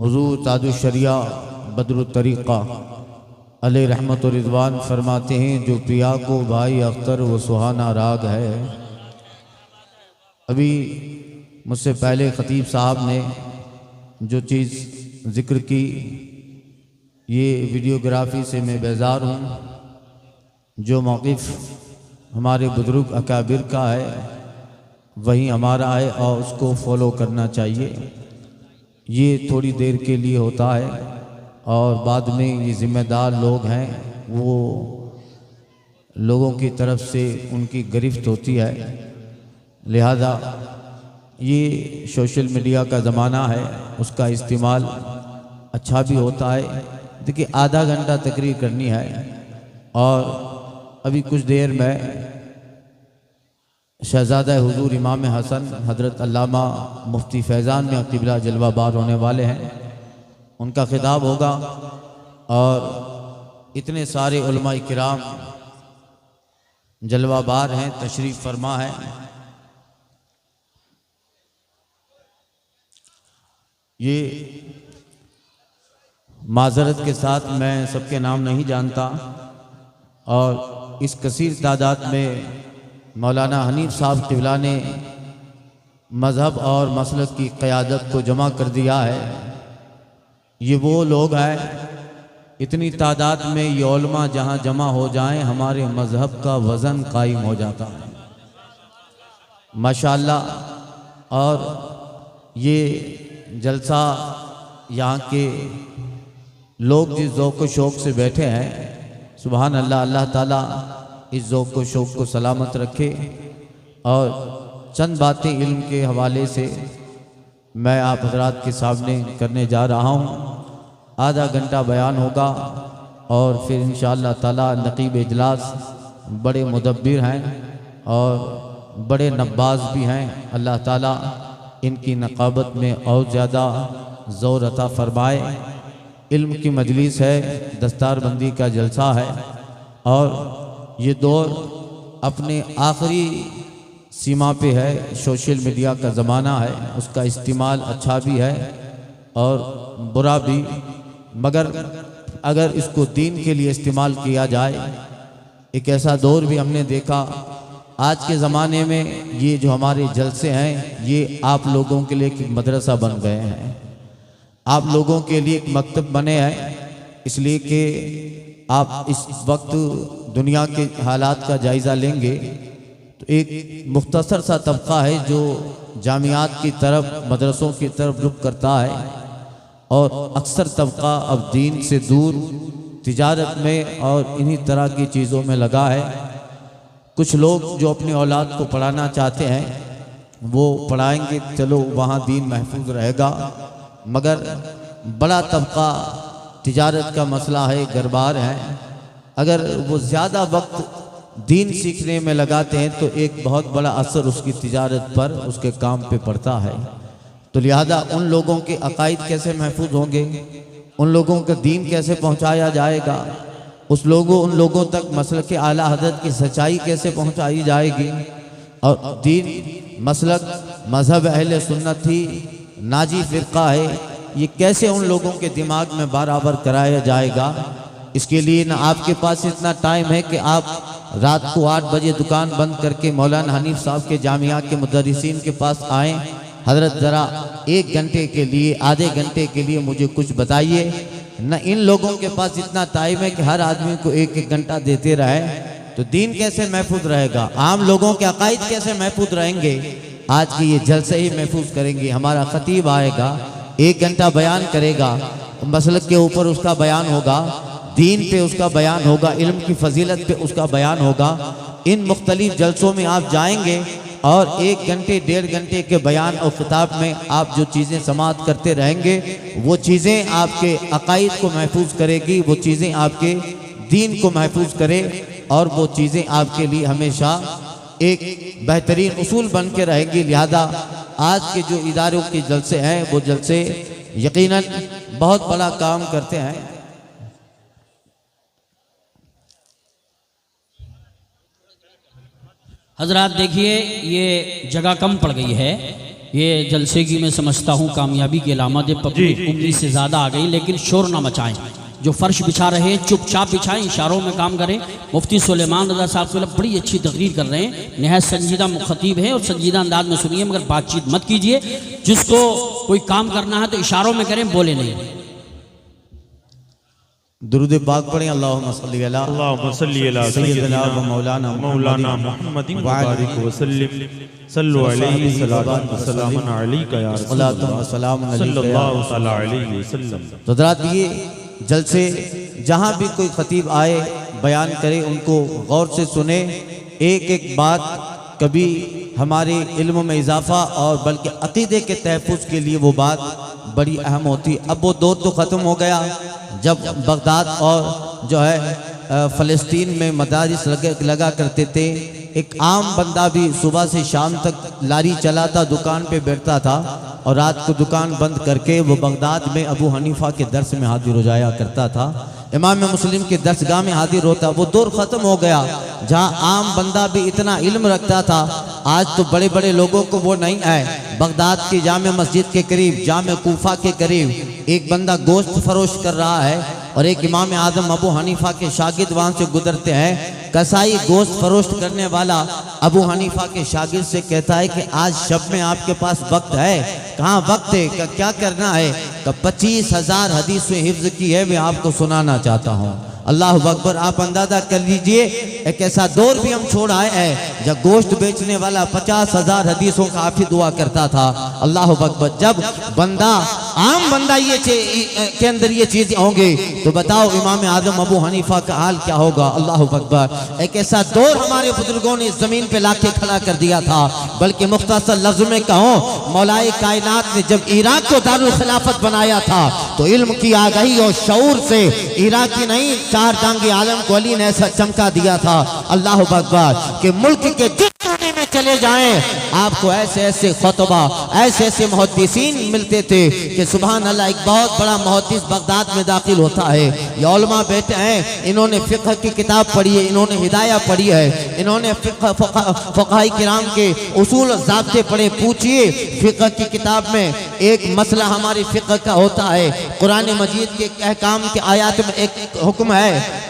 हुजूर ताजुश्शरिया बदरुत्तरीक़ा अलैहि रहमत व रिज़वान फरमाते हैं, जो पिया को भाई अख्तर वो सुहाना राग है। अभी मुझसे पहले ख़तीब साहब ने जो चीज़ ज़िक्र की, ये वीडियोग्राफी से मैं बेजार हूँ। जो मौक़िफ़ हमारे बुज़ुर्ग अकाबिर का है वही हमारा है और उसको फॉलो करना चाहिए। ये थोड़ी देर के लिए होता है और बाद में ये ज़िम्मेदार लोग हैं, वो लोगों की तरफ से उनकी गिरफ्त होती है। लिहाजा ये सोशल मीडिया का ज़माना है, उसका इस्तेमाल अच्छा भी होता है। देखिए, आधा घंटा तकरीर करनी है और अभी कुछ देर में शहज़ादा हुजूर इमाम हसन हज़रत अल्लामा मुफ्ती फैज़ान में क़िबला जलवाबार होने वाले हैं, उनका खिताब होगा और इतने सारे उलमा किराम जलवाबार हैं, तशरीफ़ फरमा है। ये माज़रत के साथ मैं सबके नाम नहीं जानता और इस कसीर तादाद में मौलाना हनीफ साहब क़िबला ने मज़हब और मसलक की क़यादत को जमा कर दिया है। ये वो लोग हैं, इतनी तादाद में ये उलमा जहाँ जमा हो जाएं, हमारे मज़हब का वज़न कायम हो जाता है माशाअल्लाह। और ये जलसा यहाँ के लोग जिस ज़ौक़ व शौक़ से बैठे हैं, सुबहान अल्लाह, अल्लाह ताला इस ज़ौक़ व शौक़ को सलामत रखे। और चंद बातें इल्म के हवाले से मैं आप हज़रात के सामने करने जा रहा हूँ। आधा घंटा बयान होगा और फिर इंशाअल्लाह ताला नक़ीब इजलास बड़े मुदब्बिर हैं और बड़े नब्बाज़ भी हैं। अल्लाह ताला इनकी नक़ाबत में और ज़्यादा ज़ोर अता फ़रमाए। इल्म की मजलिस है, दस्तारबंदी का जलसा है और ये दौर अपने आखिरी सीमा पे है। सोशल मीडिया का ज़माना है, उसका इस्तेमाल अच्छा भी है और बुरा भी, मगर अगर इसको दीन के लिए इस्तेमाल किया जाए, एक ऐसा दौर भी हमने देखा आज के ज़माने में। ये जो हमारे जलसे हैं, ये आप लोगों के लिए एक मदरसा बन गए हैं, आप लोगों के लिए एक मकतब बने हैं। इसलिए कि आप इस वक्त दुनिया के हालात का जायज़ा लेंगे तो एक मुख्तसर सा तबका है जो जामियात की तरफ, मदरसों की तरफ रुख करता है और अक्सर तबका अब दीन से दूर तिजारत में और इन्हीं तरह की चीज़ों में लगा है। कुछ लोग जो अपनी औलाद को पढ़ाना चाहते हैं वो पढ़ाएंगे, चलो वहाँ दीन महफूज रहेगा, मगर बड़ा तबका तिजारत का मसला है, गरबार है। अगर वो ज़्यादा वक्त दीन सीखने में लगाते हैं तो एक बहुत बड़ा असर उसकी तिजारत पर, उसके काम पे पड़ता है। तो लिहाजा उन लोगों के अकायद कैसे महफूज होंगे, उन लोगों का दीन कैसे पहुंचाया जाएगा, उन लोगों तक मसलक के आला हज़रत की सच्चाई कैसे पहुंचाई जाएगी, और दीन मसलक मज़हब अहले सुन्नत ही नाजी फ़िरक़ा है, ये कैसे उन लोगों के दिमाग में बराबर कराया जाएगा। इसके लिए ना आपके पास इतना टाइम है कि आप रात को 8 बजे दुकान बंद करके मौलाना हनीफ साहब के जामिया के मुदर्रिसीन के पास आएँ, हज़रत ज़रा 1 घंटे के लिए, आधे घंटे के लिए मुझे कुछ बताइए। न इन लोगों के पास इतना टाइम है कि हर आदमी को 1-1 घंटा देते रहे, तो दीन कैसे महफूज रहेगा, आम लोगों के अकायद कैसे महफूज रहेंगे। आज की ये जलसे ही महफूज करेंगे। हमारा ख़तीब आएगा, 1 घंटा बयान करेगा, मसलक के ऊपर उसका बयान होगा, दीन पे उसका बयान होगा, इल्म की फजीलत पे उसका बयान होगा। इन मुख्तलिफ जलसों में आप जाएंगे और 1 घंटे 1.5 घंटे के बयान और खिताब में आप जो चीज़ें समाअत करते रहेंगे, वो चीज़ें आपके अकायद को महफूज करेगी, वो चीज़ें आपके दीन को महफूज करे और वो चीज़ें आपके लिए हमेशा एक बेहतरीन उसूल बन के रहेगी। लिहाजा आज के जो इदारों के जलसे हैं, वो जलसे यकीनन बहुत बड़ा काम करते हैं। हजरात देखिए, ये जगह कम पड़ गई है ये जलसे की मैं समझता हूँ कामयाबी की अलामत है। पब्लिक उम्मीद से ज़्यादा आ गई, लेकिन शोर ना मचाएं। जो फर्श बिछा रहे हैं चुपचाप बिछाएं, इशारों में काम करें। मुफ्ती सुलेमान रज़ा साहब बड़ी अच्छी तकरीर कर रहे हैं, नहायत संजीदा मुखतीब है और संजीदा अंदाज में सुनिए, मगर बातचीत मत कीजिए। जिसको कोई काम करना है तो इशारों में करें, बोले नहीं। दुरूद पाक पढ़ें। अल्लाहुम्मा सल्ली अला सय्यिदना व मौलाना मुहम्मदिन व बारिक व सल्लिम सल्लु अलैहि व सल्लम अलैका या रसूलल्लाह सल्लल्लाहु तआला अलैहि वसल्लम। तो हज़रात, ये जलसे जहाँ भी कोई खतीब आए बयान करे उनको गौर से सुने। एक एक बात कभी हमारे इल्म में इजाफा और बल्कि अकीदे के तहफ़्फ़ुज़ के लिए वो बात बड़ी अहम होती। अब वो दौर तो ख़त्म हो गया जब बगदाद और जो है फ़लस्तीन में मदारिस लगा करते थे। एक आम बंदा भी सुबह से शाम तक लारी चलाता, दुकान पे बैठता था और रात को दुकान बंद करके वो बगदाद में अबू हनीफा के दर्स में हाजिर हो जाया करता था, इमाम मुस्लिम के दर्सगाह में हाजिर होता। वो दौर ख़त्म हो गया जहाँ आम बंदा भी इतना इल्म रखता था। आज तो बड़े बड़े लोगों को वो नहीं है। बगदाद की जामे मस्जिद के करीब, जामे कूफा के करीब एक बंदा गोश्त फरोश कर रहा है और एक इमाम आज़म अबू हनीफा के शागिर्द वहाँ से गुजरते हैं। कसाई गोश्त फरोश्त करने वाला अबू हनीफा के शागिर्द से कहता है कि आज शब में आपके पास वक्त है? कहाँ वक्त है? क्या करना है? 25,000 हदीसें हिफ्ज़ की है, मैं आपको सुनाना चाहता हूँ। अल्लाह अकबर। आप अंदाजा कर लीजिए, एक ऐसा दौर भी हम छोड़ आए हैं जब गोश्त बेचने वाला 50,000 हदीसों का हाफिज हुआ करता था। अल्लाह अकबर। जब बंदा आम बंदा ये के अंदर ये चीज़ होंगे तो बताओ इमाम आज़म अबू हनीफा का हाल क्या होगा। अल्लाह अकबर। एक ऐसा दौर हमारे बुजुर्गों ने ज़मीन पे लाके खड़ा कर दिया था। बल्कि मुख्तसर लफ्ज़ में कहूँ, मौलाए कायनात ने जब इराक को दारुल खिलाफत बनाया था तो इल्म की आगाही और शऊर से इराक की नहीं, चार टांगे आलम को अली ने ऐसा चमका दिया था। अल्लाह अकबर। कि मुल्क के जिस कोने में चले जाएं आपको ऐसे ऐसे खुतबा, ऐसे ऐसे मुहद्दिसीन मिलते थे कि सुभान अल्लाह। एक बहुत बड़ा मुहद्दिस बगदाद में दाखिल होता है। ये उलमा बैठे हैं, इन्होंने फ़िक़्ह की किताब पढ़ी है, इन्होंने हिदाया पढ़ी है, इन्होंने फ़ुक़हाए किराम के उसूल और ज़ाब्ते पढ़े। पूछिए, फ़िक़्ह की किताब में एक मसला हमारी फ़िक़्ह का होता है। कुरान मजीद के अहकाम के आयात में एक हुक्म है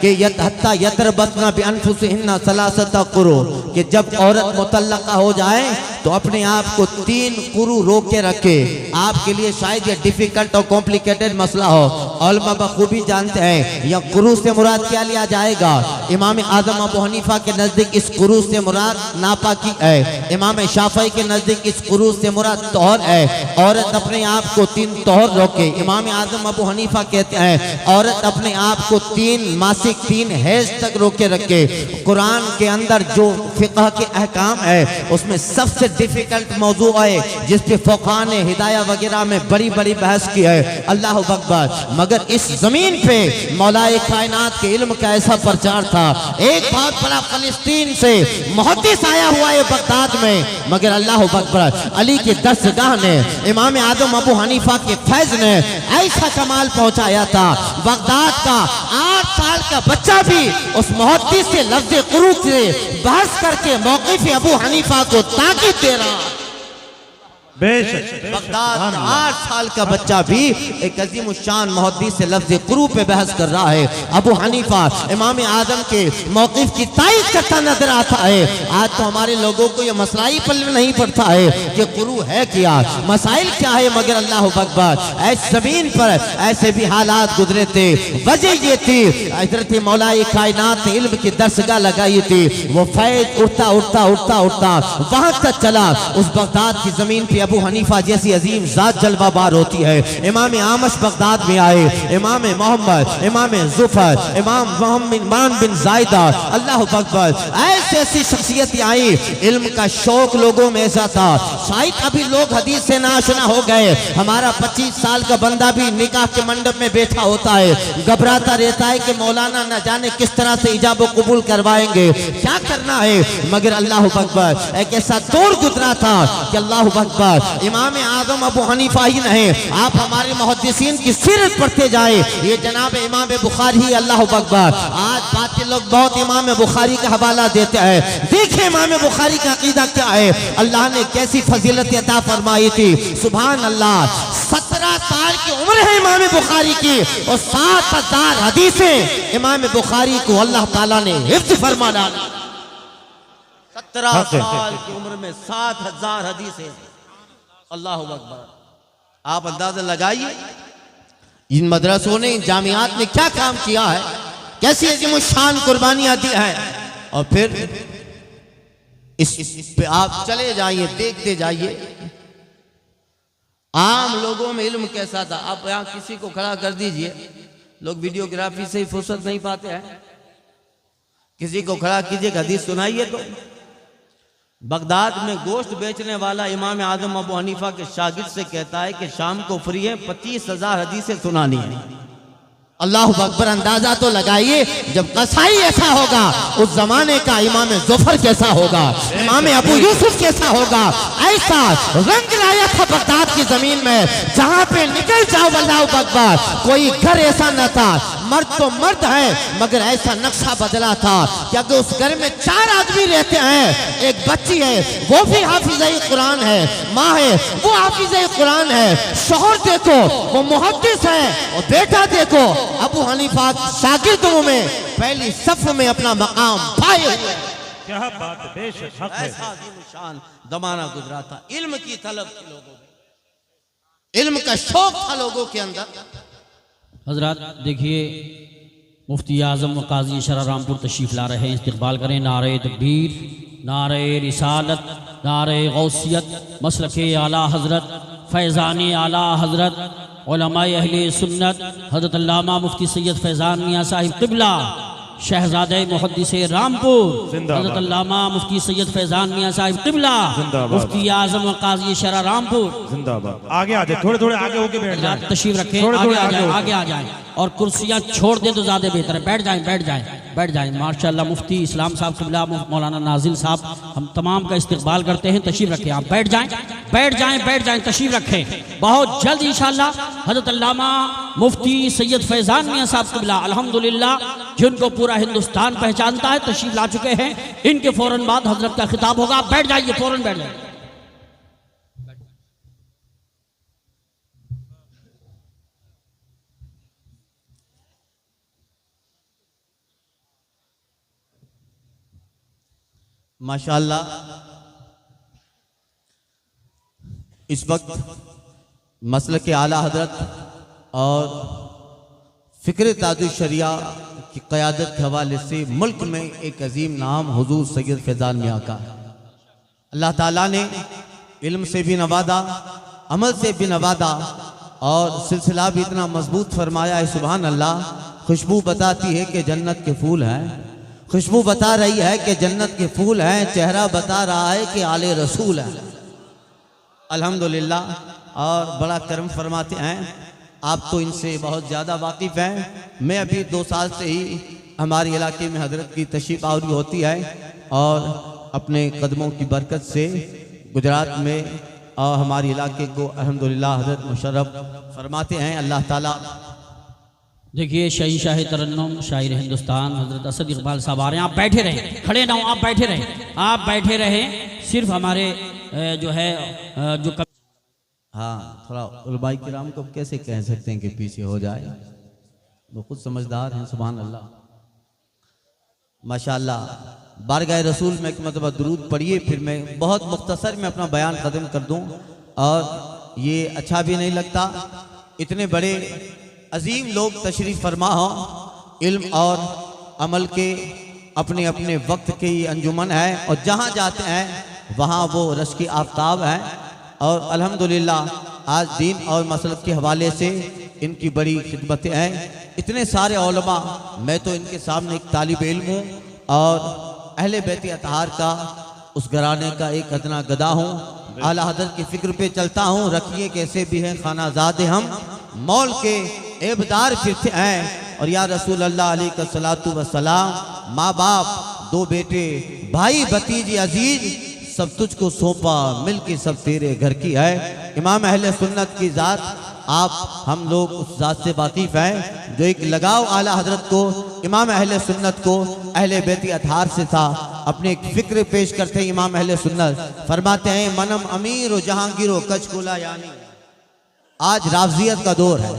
कि हत्ता यतरबतना बिअनफुसिहिन्ना सलासता कुरू, कि जब औरत मुतल्लका हो जाए तो अपने आप को 3 कुरू रोक के रखे। आपके लिए शायद ये डिफिकल्ट और कॉम्प्लिकेटेड मसला हो, उलमा बखूबी जानते हैं या कुरू से मुराद क्या लिया जाएगा। इमाम आज़म अबू हनीफा के नज़दीक इस कुरू से मुराद नापाकी है, इमाम शाफ़ई के नज़दीक इस कुरू से मुराद तोहर है। औरत अपने आप को 3 तोहर रोके। इमाम आज़म अबू हनीफा कहते हैं औरत अपने आप को 3 मासिक 3 हैज तक रोके रखे। कुरान के अंदर जो फ़िक़्ह के अहकाम है उसमें सबसे डिफिकल्ट मौजू है जिस पे फ़ुक़हा ने हिदाया वगैरह में बड़ी बड़ी बहस की है। अल्लाह अकबर। मगर इस ज़मीन पे मौलाए कायनात के इल्म का ऐसा प्रचार था। एक बहुत बड़ा फ़लस्तीन से मुहद्दिस आया हुआ है बगदाद में, मगर अल्लाह अकबर अली के दस्तगाह ने, इमाम आज़म अबू हनीफा के फैज़ ने ऐसा कमाल पहुँचाया था। बगदाद का 8 साल का बच्चा भी उस मुहद्दिस से लफ्ज़ कुरू से बहस करके मौक़िफ़ अबू हनीफा को ताक़ीद दे रहा। बगदाद का 8 साल का बच्चा भी एक अजीम शान मुहद्दिस से लफ्ज़ कुरू पे बहस कर रहा है। अबू हनीफा इमाम आज़म के मौक़िफ़ की तायीद करता नजर आता है। आज तो हमारे लोगों को ये मसला ही पल्ले नहीं पड़ता है कि कुरू है क्या, मसाइल क्या है। मगर अल्लाह अकबर, ऐसी ज़मीन पर ऐसे भी हालात गुजरे थे। वजह ये थी, हज़रत मौलाए कायनात ने इल्म की दरसगाह लगाई थी। वो फैज़ उठता उठता उठता उठता वहाँ तक चला। उस बगदाद की ज़मीन पर अबू हनीफा जैसी अजीम जात जलवाबार होती है। इमाम आमश बगदाद में आए, इमाम मोहम्मद, इमाम जुफर, इमाम मोहम्मद बिन जायदा, अल्लाह अकबर, ऐसी ऐसी शख्सियतें आई। इल्म का शौक लोगों में ऐसा था, शायद अभी लोग हदीस से नाशना हो गए। हमारा 25 साल का बंदा भी निकाह के मंडप में बैठा होता है, घबराता रहता है कि मौलाना न जाने किस तरह से इजाब कबूल करवाएंगे, क्या करना है। मगर अल्लाह अकबर, एक ऐसा दौर गुजरा था कि अल्लाह अकबर अकबर। इमाम आजम अबू हनीफा ही नहीं, आप हमारे मुहद्दिसीन की सीरत पढ़ते जाए, ये जनाब इमाम बुखारी, अल्लाह अकबर। आज बाकी लोग बहुत इमाम बुखारी का हवाला देते हैं, देखिए इमाम बुखारी का अकीदा क्या है, अल्लाह ने कैसी फजीलत अता फरमाई थी, सुभान अल्लाह। 17 साल की उम्र है इमाम बुखारी की और 7000 हदीसें इमाम बुखारी को अल्लाह ताला ने हिफ्ज़ फरमा डाला। 17 साल की उम्र में 7000 हदीसें, अल्लाह अकबर। आप अंदाजा लगाइए इन मदरसों ने, इन जामियात ने क्या काम किया है, कैसी अजीम शान कुर्बानियां दी है। और फिर इस पे आप चले जाइए, देखते जाइए आम लोगों में इल्म कैसा था। आप यहां किसी को खड़ा कर दीजिए, लोग वीडियोग्राफी से ही फुर्सत नहीं पाते हैं, किसी को खड़ा कीजिए, हदीस सुनाइए। तो बगदाद में गोश्त बेचने वाला इमाम आजम अबू हनीफा के शागिर्द से कहता है कि शाम को फ्री है, 25,000 हदीसें सुनानी है। अल्लाह अकबर। अंदाजा तो लगाइए, जब कसाई ऐसा होगा उस जमाने का इमाम जुफर कैसा होगा, इमाम अबू यूसुफ कैसा होगा। ऐसा रंग लाया था बगदाद की जमीन में, जहां पे निकल जाओ अल्लाह अकबर, कोई घर ऐसा न था। मर्द तो मर्द है, मगर ऐसा नक्शा बदला था कि अगर उस घर में 4 आदमी रहते हैं, एक बच्ची है वो भी हाफिज़े कुरान है, माँ है वो हाफिज़े कुरान है, शौहर देखो वो मुहद्दिस है, और बेटा देखो अबू हनीफा शागिर्दों में पहली सफ में अपना मकाम पाए हुए। क्या बात है, बेशक हक है। ऐसा शान जमाना गुजरा था, इल्म की तलब थी लोगों में, इल्म का शौक था लोगों के अंदर। हजरात देखिए, मुफ्ती आज़म व काज़ी शरा रामपुर तशरीफ़ ला रहे हैं, इस्तकबाल करें। नारे तकबीर, नारे रिसालत, नारे गौसियत, मसलके आला हज़रत, फैज़ान आला हज़रत, उलमाए अहले सुन्नत हज़रत अल्लामा मुफ्ती सैयद फैज़ान मियाँ साहिब क़िबला शहज़ादे मुहद्दिस रामपुर, हज़रत अल्लामा मुफ्ती सैयद फैज़ान मियाँ साहिब क़िबला, मुफ्ती आज़म व काज़ी शरा रामपुर जिंदाबाद। आगे आ जाए, थोड़े थोड़े आगे होके बैठ जाए, तशरीफ रखें, आगे आ जाए, आगे आ जाए, और कुर्सियाँ छोड़ दें तो ज़्यादा बेहतर है। बैठ जाएं, बैठ जाएं, बैठ जाएं। माशाअल्लाह मुफ्ती इस्लाम साहब क़िबला, मौलाना नाजिल साहब, हम तमाम का इस्तकबाल करते हैं। तशरीफ रखें, आप बैठ जाएं, बैठ जाएं, बैठ जाएं, तशरीफ रखें। बहुत जल्द इंशाअल्लाह हज़रत अल्लामा मुफ्ती सैयद फैज़ान मियाँ साहब क़िबला, अल्हम्दुलिल्लाह, जिनको पूरा हिंदुस्तान पहचानता है, तशरीफ ला चुके हैं। इनके फौरन बाद हज़रत का खिताब होगा। बैठ जाइए, फौरन बैठ जाइए। माशाअल्लाह इस वक्त मसलक आला हजरत और फ़िक्र ताजुश शरिया की क़यादत के हवाले से मुल्क में एक अजीम नाम हुजूर सैयद फैज़ान मियाँ का। अल्लाह ताला ने इल्म से भी नवादा, अमल से भी नवादा, और सिलसिला भी इतना मजबूत फरमाया है। सुभान अल्लाह। खुशबू बताती है कि जन्नत के फूल हैं, खुशबू बता रही है कि जन्नत के फूल हैं, चेहरा बता रहा है कि आले रसूल हैं। अल्हम्दुलिल्लाह। और बड़ा करम फरमाते हैं। आप तो इनसे बहुत ज़्यादा वाकिफ़ हैं। मैं अभी 2 साल से ही हमारे इलाके में हजरत की तशरीफ़ आवरी होती है, और अपने कदमों की बरकत से गुजरात में और हमारे इलाके को अल्हम्दुलिल्लाह हजरत मुशर्रफ फरमाते हैं। अल्लाह ताला। देखिए, शही शाह तरन्नुम शायर हिंदुस्तान हज़रत असद इकबाल साहब आ रहे हैं। आप बैठे रहें, खड़े ना हो, आप बैठे रहें, आप बैठे रहें। सिर्फ हमारे जो है जो हाँ, थोड़ा उलमाए किराम को कैसे कह सकते हैं कि पीछे हो जाए, वो खुद समझदार हैं। सुभान अल्लाह, माशाअल्लाह। बारगाह रसूल में एक मरतबा दुरूद पढ़िए, फिर मैं बहुत मुख्तसर में अपना बयान ख़त्म कर दूँ। और ये अच्छा भी नहीं लगता, इतने बड़े अजीम लोग तशरीफ़ फरमा हों, इल्म और अमल के अपने अपने वक्त के ये अंजुमन है, और जहाँ जाते हैं वहाँ वो रश की आफ्ताब हैं। और अल्हम्दुलिल्लाह आज दीन और मसलक के हवाले से इनकी बड़ी खिदमतें हैं। इतने सारे उलमा, मैं तो इनके सामने एक तालिब इल्म हूँ और अहले बैत अतहार का, उस घराने का एक अदना गदा हूँ। आला हज़रत की फ़िक्र पे चलता हूँ। रखिए कैसे भी हैं खानाज़ादे हम, मौल के एबदार फिरते हैं। और या रसूल अल्लाह अलैहिस्सलातु वस्सलाम, माँ बाप, 2 बेटे, भाई भतीजे अजीज, सब तुझको सौंपा, मिल्की सब तेरे घर की है। इमाम अहले सुन्नत की ज़ात, आप हम लोग उस ज़ात से वाकिफ़ हैं जो एक लगाव आला हजरत को, इमाम अहले सुन्नत को अहले बैत अतहार से था। अपने एक फिक्र पेश करते हैं इमाम अहले सुन्नत, फरमाते हैं मनम अमीर व जहांगीर व कचकुला। यानी आज रावजियत का दौर है,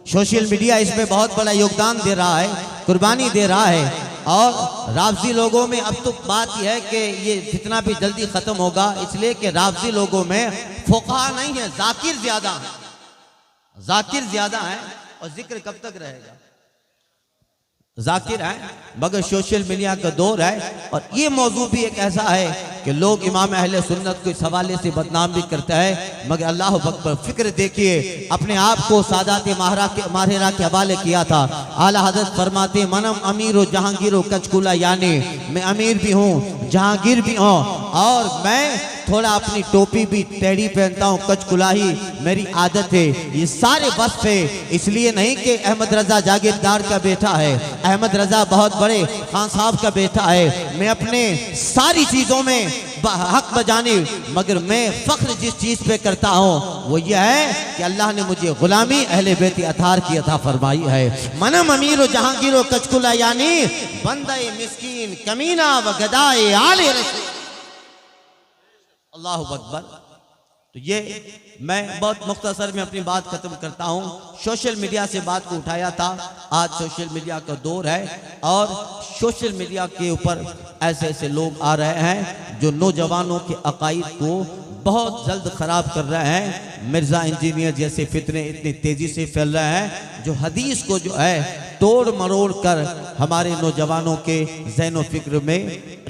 सोशल मीडिया इसमें बहुत बड़ा योगदान दे रहा है, कुर्बानी दे रहा है। और रावजी लोगों में अब तो बात यह है कि ये जितना भी जल्दी ख़त्म होगा, इसलिए कि रावजी लोगों में फुक़हा नहीं है, जाकिर ज़्यादा है, जाकिर ज़्यादा है। और जिक्र कब तक रहेगा? जाकिर है, मगर सोशल मीडिया का दौर है। और ये मौजू भी एक ऐसा है कि लोग इमाम अहले सुन्नत को इस हवाले से बदनाम भी करता है, मगर अल्लाह अकबर। फिक्र देखिए, अपने आप को सादात माहिरा के हवाले किया था। आला हज़रत फरमाते मनम अमीर व जहांगीर व कचकुला, यानी मैं अमीर भी हूँ, जहांगीर भी हूँ, और मैं थोड़ा अपनी टोपी भी टेढ़ी पहनता हूँ, कचकुलाही मेरी आदत है। ये सारे वस्फ है, इसलिए नहीं कि अहमद रजा जागीरदार का बेटा है, अहमद रजा बहुत बड़े खान साहब का बेटा है। मैं अपने सारी चीज़ों में हक बजाने, मगर मैं फख्र जिस चीज़ पे करता हूँ वो ये है कि अल्लाह ने मुझे गुलामी अहले बैत अतहार की अता फरमाई है। मनम अमीर व जहांगीर व कचकुला, यानी बंदे मिस्कीन कमीना व गदाए आले रसूल। अल्लाहु अकबर। तो ये मैं बहुत मुख्तसर में अपनी बात खत्म करता हूँ। सोशल मीडिया से बात को उठाया था, आज सोशल मीडिया का दौर है और सोशल मीडिया के ऊपर ऐसे ऐसे लोग आ रहे हैं जो नौजवानों के अकाईद को बहुत जल्द ख़राब कर रहे हैं। मिर्ज़ा इंजीनियर जैसे फितने इतनी तेज़ी से फैल रहे हैं जो हदीस को जो है तोड़ मरोड़ कर हमारे नौजवानों के ज़हन फिक्र में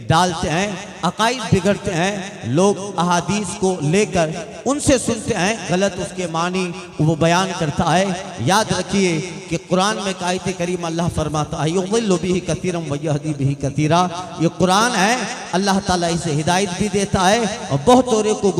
डालते हैं, अकाईद बिगड़ते हैं। लोग अहादीस को लेकर उनसे सुनते हैं, गलत उसके मानी वो बयान करता है। याद रखिए कि कुरान में आयत करीम अल्लाह फरमाता है युज़िल्लु बिही कसीरन व यहदी बिही कसीरा। ये कुरान है, अल्लाह ताला इसे हिदायत भी देता है और बहुत औरों को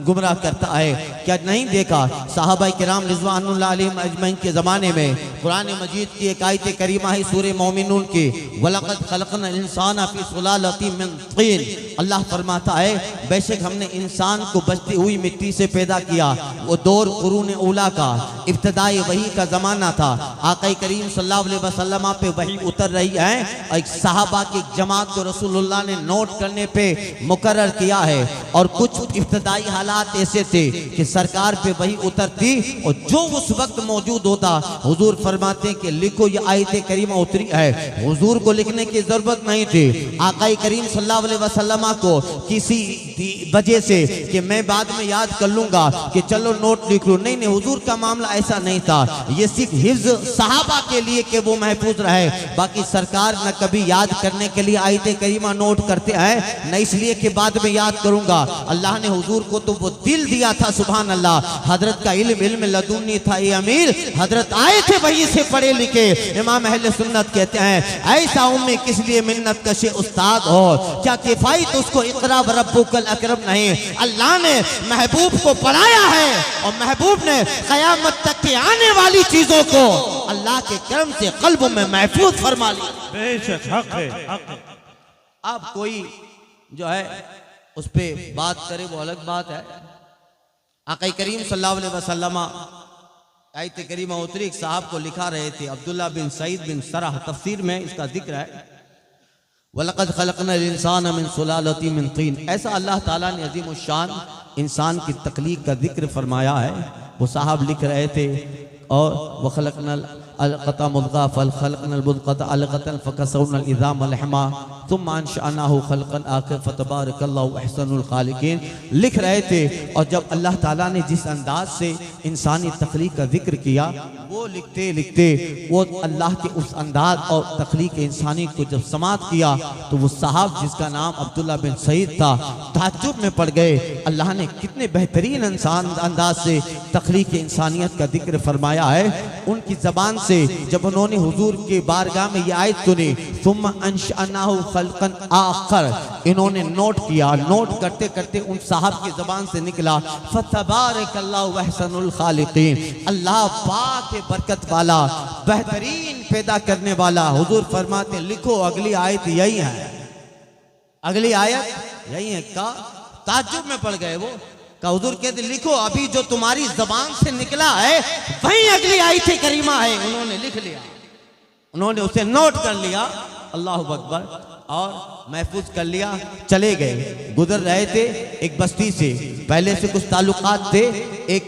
गुमराह करता है। क्या नहीं देखा सहाबा किराम रिज़वानुल्लाह अलैहिम अजमईन के ज़माने में कुरान मजीद की एक आयत करीमा है सूरह मोमिनून की, वलक़द खलक़नल इंसाना फ़ी सुलालतिन मिन तीन। अल्लाह फरमाता है बेशक हमने इंसान को बचती हुई मिट्टी से पैदा किया। वो दौर कुरून उला का, इब्तिदाई वही का ज़माना था। आक़ा करीम सल्लल्लाहु अलैहि वसल्लम पे वही उतर रही है और एक सहाबा की जमात को रसूलुल्लाह ने नोट करने पे मुकर्रर किया है। और कुछ इब्तिदाई हालात ऐसे थे कि सरकार पे वही उतरती और जो उस वक्त मौजूद होता, हुजूर फरमाते हैं कि लिखो ये आयत करीमा उतरी है। हुजूर को लिखने की जरूरत नहीं थी। आक़ा करीम सल्लल्लाहु अलैहि वसल्लम को किसी वजह से कि मैं बाद में याद कर लूंगा कि चलो नोट लिख लूं, नहीं, हुजूर का मामला ऐसा नहीं था। ये सिर्फ हिफ्ज सहाबा के लिए कि वो महफूज रहे, बाकी सरकार न कभी याद करने के लिए आयत करीमा नोट करते हैं, न इसलिए कि बाद में याद करूंगा। अल्लाह ने हुजूर को तो वो दिल दिया था, सुभान अल्लाह। हजरत का इल्म लदुन्नी था। ये अमीर हजरत आए थे वही से पढ़े लिखे। इमाम अहले सुन्नत कहते हैं ऐसा उम्मी किस लिए मिन्नत कशे उस्ताद हो, क्या किफायत उसको इक़रा व रब्बुकल अकरम नहीं। अल्लाह ने महबूब को पढ़ाया है और महबूब ने क़यामत तक के आने वाली चीजों को अल्लाह के करम से क़ल्ब में महफूज फरमा लिया। बेशक हक है, हक है। अब कोई जो है उस पे बात करे वो अलग बात है। आक़ा करीम सल्लल्लाहु अलैहि वसल्लम आयत करीमा उतरी, एक साहब को लिखा रहे थे, अब्दुल्ला बिन सईद बिन सरह, तफसीर में इसका जिक्र है वलक़द खलक़नल इंसान मिन सुलालतिन मिन तीन। ऐसा अल्लाह ताला ने अज़ीम शान इंसान की तख्लीक का जिक्र फरमाया है। वो साहब लिख रहे थे और वखलक़नल अलक़ता मुद्ग़ा फ़लख़लक़नल मुद्ग़ता अलक़तन फ़कसवनल इज़ाम लहमा सुम्मा अंशअनाहु ख़ल्क़न आख़र फ़तबारकल्लाहु अहसनुल ख़ालिक़ीन। लिख रहे थे और जब अल्लाह ताला ने जिस अंदाज से इंसानी तख्लीक का जिक्र किया, वो लिखते लिखते वो अल्लाह के उस अंदाज और तख्लीक इंसानी को जब समात किया तो वो साहब जिसका नाम अब्दुल्ला बिन सईद था ताज्जुब में पड़ गए। अल्लाह ने कितने बेहतरीन अंदाज से तख्लीक इंसानियत का जिक्र फरमाया है। उनकी ज़बान से जब उन्होंने हुजूर के बारगाह में ये आयत सुनी, सुम्मा अंशअनाहु ख़ल्क़न आख़र, इन्होंने नोट किया। नोट करते करते उन साहब की ज़बान से निकला फ़तबारकल्लाहु अहसनुल ख़ालिक़ीन। अल्लाह पाक बरकत वाला, बेहतरीन पैदा करने वाला। हुजूर फरमाते लिखो अगली आयत यही है। अगली आयत यही है का ताज्जुब में पड़ गए वो का हुजूर कहते लिखो अभी जो तुम्हारी जबान से निकला है वही अगली आयत करीमा है। उन्होंने लिख लिया, उन्होंने उसे नोट कर लिया, अल्लाह अकबर, और महफूज कर लिया। चले गए, गुजर रहे थे एक बस्ती से, पहले से कुछ ताल्लुकात थे। एक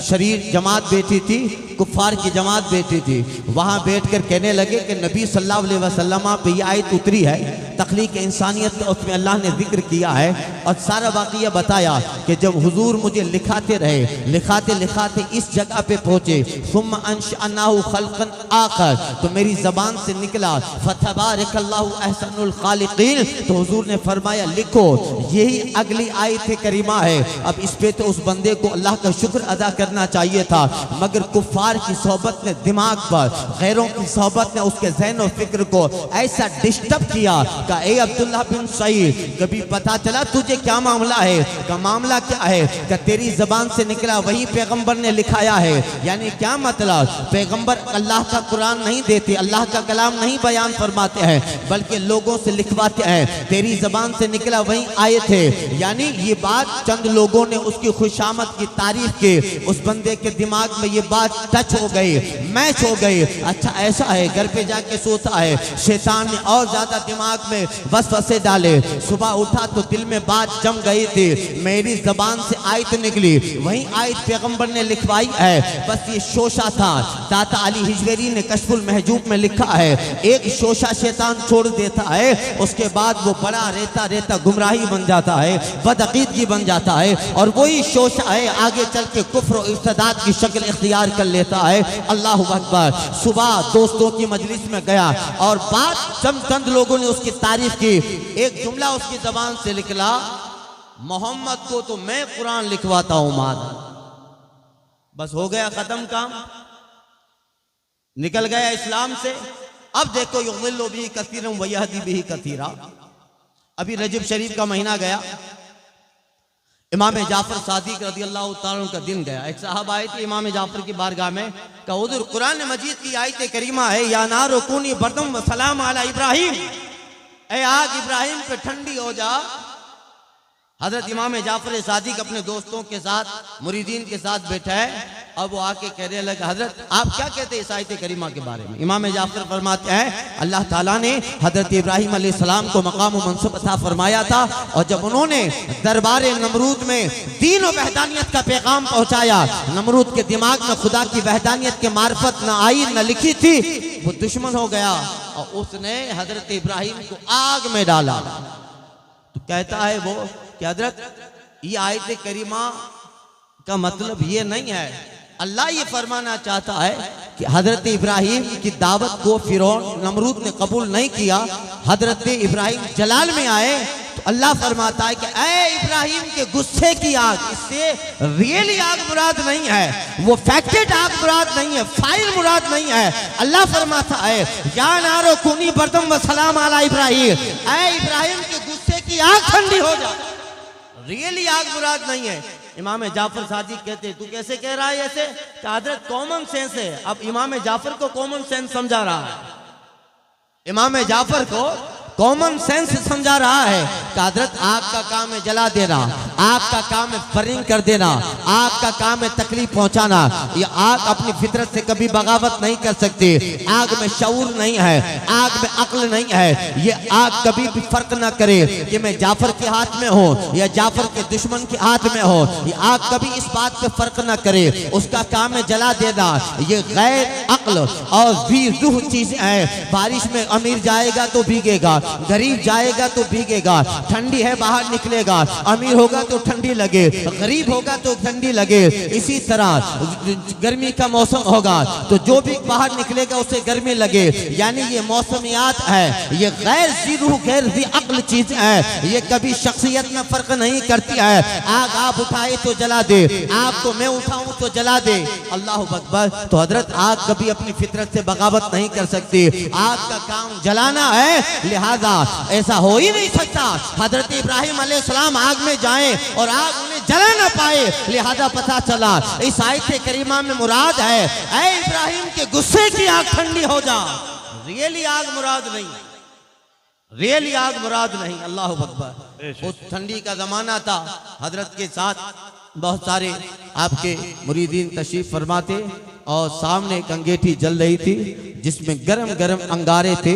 शरीर जमात बैठी थी, कुफार की जमात बैठी थी। वहाँ बैठकर कहने लगे कि नबी सल्लल्लाहु अलैहि वसल्लम पे ये आयत उतरी है, तख्लीक इंसानियत का, उसमें अल्लाह ने जिक्र किया है और सारा वाक़या बताया कि जब हुजूर मुझे लिखाते रहे, लिखाते लिखाते इस जगह पे पहुँचे, सुम्मा अंशअनाहु खल्क़न आखर, तो मेरी ज़बान से निकला फतबारकल्लाहु अहसनुल खालिकीन। तो हुजूर ने फरमाया लिखो यही अगली आयत करीमा है। अब इस पे तो उस बंदे को अल्लाह का शुक्र अदा करना चाहिए था, मगर कुफार की सोहबत ने दिमाग पर, गैरों की सोहबत ने उसके ज़हन और फिक्र को ऐसा डिस्टर्ब किया कि ए अब्दुल्लाह बिन सईद, कभी पता चला तुझे क्या मामला है? का मामला क्या है? कि तेरी ज़बान से निकला वही पैगंबर ने लिखाया है। यानी क्या मतलब? पैगंबर अल्लाह का कुरान नहीं देते, अल्लाह का कलाम नहीं बयान फरमाते हैं, बल्कि लोगों से लिखवाते हैं। तेरी ज़बान से निकला वही आयत है। यानी ये बात चंद लोगों ने उसकी खुशामद की तारीफ के उस बंदे के दिमाग में ये बात टच हो गई, मैच हो गई। अच्छा ऐसा है, घर पे जाके सोता है, शैतान ने और ज्यादा दिमाग में वसवसे डाले। सुबह उठा तो दिल में बात जम गई थी, मेरी जबान से आयत निकली, वही आयत पैगंबर ने लिखवाई है। बस ये शोशा था। दाता अली हिजवेरी ने कश्फुल महजूब में लिखा है, एक शोशा शैतान छोड़ देता है, उसके बाद वो बड़ा रहता रहता गुमराही बन जाता है, बदअकीदगी बन जाता है, और वही शोशा है आगे चल के कुफ्र और इर्तिदाद की शक्ल इख्तियार कर लेता है। अल्लाह अकबर। सुबह दोस्तों की मजलिस में गया और बात चंद लोगों ने उसकी तारीफ की। एक जुमला उसकी जबान से निकला, मोहम्मद को तो मैं कुरान लिखवाता हूं माद। बस हो गया खत्म काम, निकल गया इस्लाम से। अब देखो युज़िल्लु बिही कसीरन व यहदी बिही कसीरा। अभी रजब शरीफ का महीना गया, इमाम जाफर सादिक रज़ियल्लाहु ताला अन्हु का दिन गया। एक साहब आए थे इमाम जाफर की बारगाह में, कहा हुज़ूर कुरान मजीद की आयत करीमा है, या नारो कूनी बर्दम व सलाम अला इब्राहिम, ए आग इब्राहिम पे ठंडी हो जा। हजरत इमाम जाफर सादिक अपने दोस्तों के साथ, मुरीदीन के साथ बैठा है। अब वो आके कहने लगा, हजरत आप क्या कहते हैं इस आयत करीमा के बारे में? इमाम जाफर फरमाते हैं, अल्लाह ताला ने हजरत इब्राहिम अलैहिस्सलाम को मकाम व मनसब अता फरमाया था, और जब उन्होंने दरबार नमरूद में दीन और वहदानियत का पैगाम पहुंचाया, नमरूद के दिमाग में खुदा की वहदानियत के मार्फत न आई न लिखी थी, वो दुश्मन हो गया और उसने हजरत इब्राहिम को आग में डाला। तो कहता है वो कि हजरत ये आयत करीमा का मतलब ये नहीं है, अल्लाह ये फरमाना चाहता है कि हजरत इब्राहिम की दावत को फिरौन नमरूद ने कबूल नहीं किया। हजरत इब्राहिम जलाल में आए तो अल्लाह फरमाता है कि ऐ इब्राहिम के गुस्से की आग, इससे रियली आग मुराद नहीं है, वो फैक्टेड आग मुराद नहीं है, फाइल मुराद नहीं है। अल्लाह फरमाता है, या नारो कूनी बर्दम व सलाम अला इब्राहिम, ऐ इब्राहिम के गुस्से की आग ठंडी हो जा, रियली आग मुराद नहीं है। इमाम जाफर सादिक कहते तू कैसे कह रहा है ऐसे? हजरत कॉमन सेंस है। अब इमाम जाफर को कॉमन सेंस समझा रहा है, इमाम जाफर को कॉमन सेंस समझा रहा है कि हजरत आग का काम है जला देना, आग का काम है फरिंग कर देना, आग का काम है तकलीफ पहुंचाना। ये आग अपनी फितरत से कभी बगावत नहीं कर सकती, आग में शऊर नहीं है, आग में अक्ल नहीं है। ये आग कभी भी फर्क ना करे कि मैं जाफर के हाथ में हूँ या जाफर के दुश्मन के हाथ में हो। ये आग कभी इस बात पे फर्क ना करे, उसका काम है जला देना। ये गैर अक्ल और रूह चीजें हैं। बारिश में अमीर जाएगा तो भीगेगा, गरीब जाएगा तो भीगेगा, ठंडी है बाहर निकलेगा, अमीर होगा तो ठंडी लगे, गरीब होगा तो ठंडी लगे। इसी तरह गर्मी का मौसम होगा तो जो भी बाहर निकलेगा उसे गर्मी लगे। यानी ये मौसमियात है, ये गैर ज़ी रूह गैर ज़ी अक्ल चीजें हैं, ये कभी शख्सियत में फर्क नहीं करती है। आग आप उठाए तो जला दे, आग को मैं उठाऊं तो जला दे। अल्लाह अकबर। तो हजरत आग कभी अपनी फितरत से बगावत नहीं कर सकती, आग का काम जलाना है, लिहाजा ऐसा हो ही नहीं सकता हजरत इब्राहिम अलैहिस्सलाम आग में जाएं और आग उन्हें जला ना पाए। लिहाजा पता चला इस आयत करीमा में मुराद है ऐ इब्राहिम के गुस्से की आग ठंडी हो जा, रियली आग मुराद नहीं, रियली आग मुराद नहीं। अल्लाह अकबर। उस ठंडी का ज़माना था। हजरत के साथ बहुत सारे आपके मुरीदीन तशरीफ फरमाते और सामने एक अंगीठी जल रही थी जिसमें गरम गरम अंगारे थे,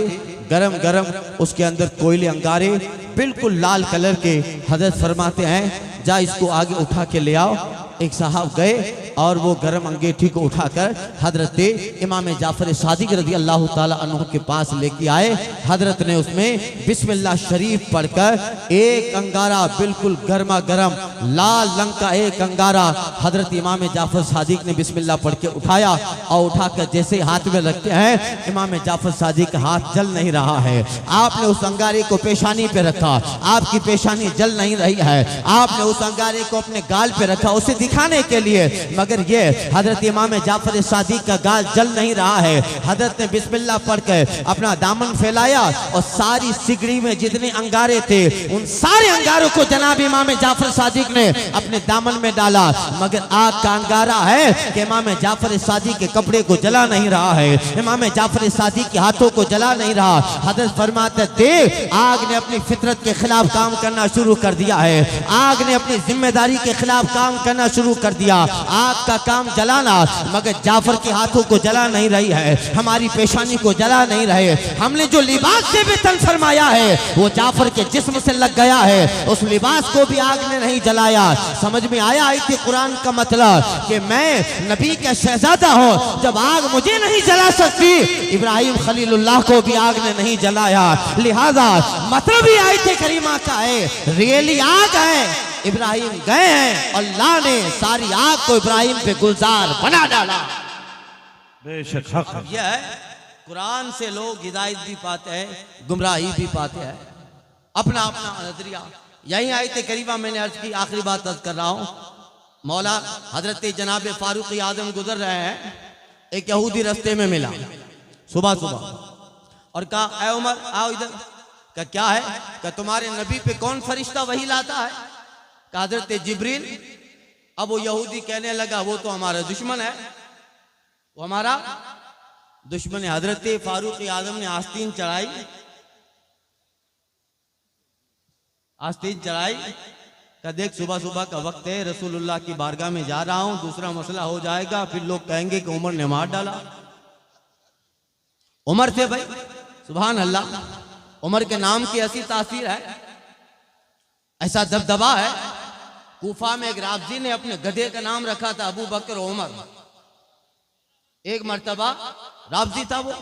गरम गरम उसके अंदर कोयले अंगारे बिल्कुल लाल कलर के। हजरत फरमाते हैं जा इसको आगे उठा के ले आओ। एक साहब गए और वो गरम अंगीठी को उठाकर हजरत इमाम जाफर सादिक रज़ी अल्लाह ताला अन्हु के पास लेके आए। हजरत ने उसमें बिस्मिल्लाह शरीफ पढ़कर एक अंगारा बिल्कुल गर्मा गर्म लाल रंग का एक अंगारा हजरत इमाम जाफर सादिक ने बिस्मिल्लाह पढ़ के उठाया और उठाकर जैसे हाथ में रखते हैं इमाम जाफर सादिक का हाथ जल नहीं रहा है। आपने उस अंगारे को पेशानी पे रखा, आपकी पेशानी जल नहीं रही है। आपने उस अंगारे को अपने गाल पे रखा उसे दिखाने के लिए, मगर ये हजरत इमाम जाफर सादिक का गाल जल नहीं रहा है। हजरत ने बिस्मिल्लाह पढ़कर अपना दामन फैलाया और सारी सिगड़ी में जितने अंगारे थे उन सारे अंगारों को जनाब इमाम जाफर सादिक ने अपने दामन में डाला, मगर आग का अंगारा है कि इमाम जाफर सादिक के कपड़े को जला नहीं रहा है, इमाम जाफर सादिक के हाथों को जला नहीं रहा। हजरत फरमाते थे आग ने अपनी फितरत के खिलाफ काम करना शुरू कर दिया है, आग ने अपनी जिम्मेदारी के खिलाफ काम करना शुरू कर दिया। आग का काम जलाना, मगर जाफर के हाथों को जला नहीं रही है, हमारी पेशानी को जला नहीं रहे। हमने जो लिबास से वेतन फरमाया है वो जाफर के जिस्म से लग गया है, उस लिबास को भी आग ने नहीं जलाया। समझ में आया आयत कुरान का मतलब कि मैं नबी का शहजादा हूं, जब आग मुझे नहीं जला सकती इब्राहिम खलीलुल्लाह को भी आग ने नहीं जलाया। लिहाजा मतलब ही आयत करीमा का है रियली आग है, इब्राहिम गए हैं, अल्लाह ने सारी आग को इब्राहिम पे गुलजार बना डाला। बेशक हक है। यह है कुरान से लोग हिदायत भी पाते हैं, गुमराही भी पाते हैं, अपना अपना नजरिया। यही आयत करीमा मैंने अर्ज की, आखिरी बात अर्ज कर रहा हूं। मौला हजरत जनाब फारूक आजम गुजर रहे हैं, एक यहूदी रास्ते में मिला सुबह सुबह और कहा ऐ उमर आओ इधर। का क्या है? का तुम्हारे नबी पे कौन फरिश्ता वही लाता है? का हजरत जिब्रील। अब वो यहूदी कहने लगा वो तो हमारा दुश्मन है, वो हमारा दुश्मन है। हजरत फारूक आजम ने आस्तीन चढ़ाई, आस्तीन चढ़ाई का देख सुबह सुबह का वक्त है, रसूलुल्लाह की बारगाह में जा रहा हूं, दूसरा मसला हो जाएगा, फिर लोग कहेंगे कि उमर ने मार डाला। उमर थे भाई, सुभान अल्लाह, उमर के नाम की ऐसी तासीर है, ऐसा दबदबा है। कूफा में एक राफजी ने अपने गधे का नाम रखा था अबू बकर उमर। एक मर्तबा राफजी था वो,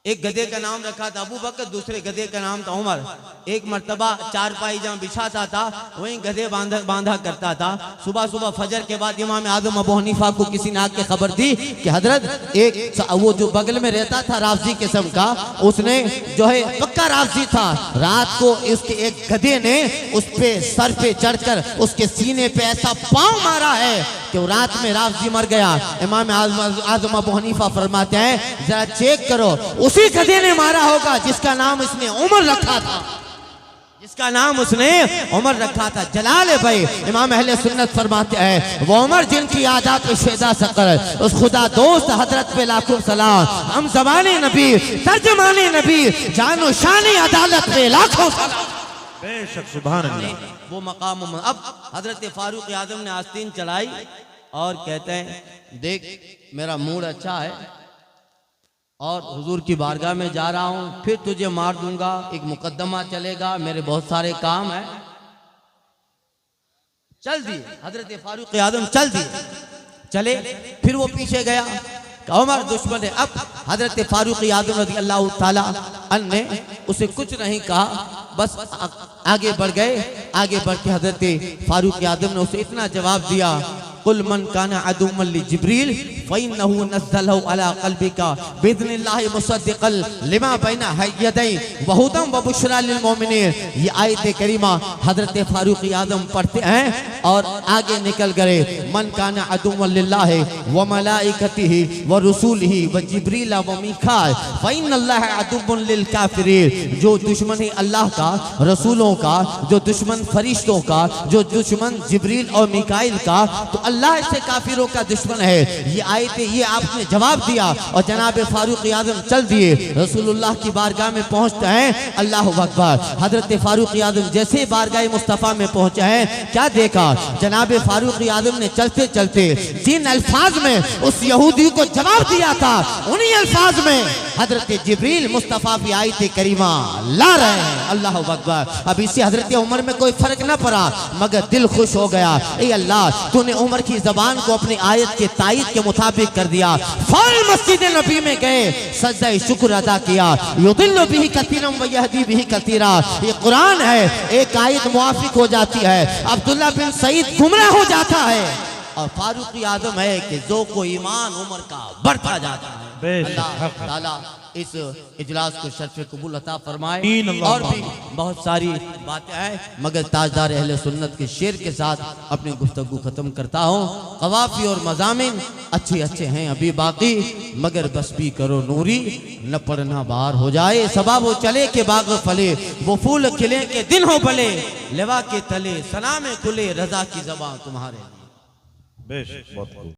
एक गधे का नाम रखा था अबू बकर, दूसरे गधे का नाम था उमर। एक मर्तबा चारपाई जहां बिछाता था वहीं गधे बांधा करता था। सुबह सुबह फजर के बाद इमाम आजम अबू हनीफा को किसी ने आके खबर दी कि हजरत एक वो जो बगल में रहता था राफजी किस्म का, उसने जो है पक्का राफजी था, रात को उसके एक गधे ने उस पे सर पे चढ़कर उसके सीने पे ऐसा पांव मारा है कि रात में राफजी मर गया। इमाम आजम अबू हनीफा फरमाते हैं जरा चेक करो, उसी गधे ने मारा होगा जिसका नाम इसने उमर रखा था, जिसका नाम उसने उमर रखा था। जलाल है भाई। इमाम अहले सुन्नत फरमाते हैं वो उमर जिनकी आदा पे शेदा सकर, उस खुदा दोस्त हजरत पे लाखों सलाम, हम जमाने नबी तर्जमाने नबी, जानो शानी अदालत पे लाखों सलाम। बेशक सुभान अल्लाह। वो मकाम अब हजरत फारूक आजम ने आस्तीन चढ़ाई और कहते हैं देख मेरा मूड अच्छा है और हुजूर की बारगाह में जा रहा हूं, फिर तुझे मार दूंगा, एक मुकदमा चलेगा, मेरे बहुत सारे काम है। चल दिए हजरत फारूक आजम, चल दिए, चले। फिर वो पीछे गया, उमर दुश्मन है। अब हजरत फारूक आजम रज़ी अल्लाह ताला अन्हु ने उसे कुछ नहीं कहा, बस आगे बढ़ गए। आगे बढ़ के हजरत फारूक आजम ने उसे इतना जवाब दिया, कुल मन काना अदुम्मन लिजिब्रील फइन्नहु नज़्ज़लहु अला क़ल्बिका बिइज़्निल्लाहि मुसद्दिक़ल लिमा बैना यदैहि व हुदम व बुशरा लिल मोमिनीन। ये आयत करीमा हजरत फारूक आजम पढ़ते हैं और आगे निकल गए। मन काना अदुम्मन लिल्लाहि व मलाइकतिहि व रसूलिहि व जिब्रील व मीकाईल फइन्नल्लाह अदुव्वुन लिल काफिरीन। जो दुश्मन है अल्लाह का, रसूलों का, जो दुश्मन फरिश्तों का, जो दुश्मन जिब्रील और मीकाईल का, तो अल्लाह से काफिरों का दुश्मन है। ये आयतें ये आपने जवाब दिया और जनाब फारूक आजम चल दिए, रसूलुल्लाह की बारगाह में पहुंचते हैं। अल्लाह अकबर। हजरत फारूक आजम जैसे बारगाह मुस्तफ़ा में पहुंचे हैं, क्या देखा, जनाब फारूक आजम ने चलते चलते जिन अल्फाज में उस यहूदी को जवाब दिया था, उन्हीं अल्फाज में हजरत जिब्रील मुस्तफ़ा की आयत करीमा ला रहे हैं। अल्लाह अकबर। अब इससे हजरत उमर में कोई फर्क ना पड़ा, मगर दिल खुश हो गया। ए अल्लाह, तूने उमर की जबान को अपनी आयत के तायद के मुताबिक कर दिया। फौरन मस्जिद नबी में गए, सजदा शुक्र अदा किया। युदिल्लु बिही कसीरन व यहदी बिही कसीरा। ये कुरान है, एक आयत मुआफिक हो जाती है, अब्दुल्ला बिन सईद गुमराह हो जाता है, और फारूक आजम है कि जो को ईमान उमर का बढ़ता जाता है। अल्लाह ताला इस इजलास को शर्फ कबूल अता फरमाए। और भी बहुत सारी बातें हैं, मगर ताजदार अहले सुन्नत के शेर के साथ अपनी गुफ्तगू खत्म करता हूँ। कवाफी और मज़ामिन अच्छे अच्छे हैं अभी बाकी, मगर बस भी करो नूरी, न पढ़ना बाहर हो जाए। सबा वो चले के बाग फले, वो फूल खिले के दिन हो भले, लेवा के तले सना में खुले रजा की ज़बां तुम्हारे। बेश बहुत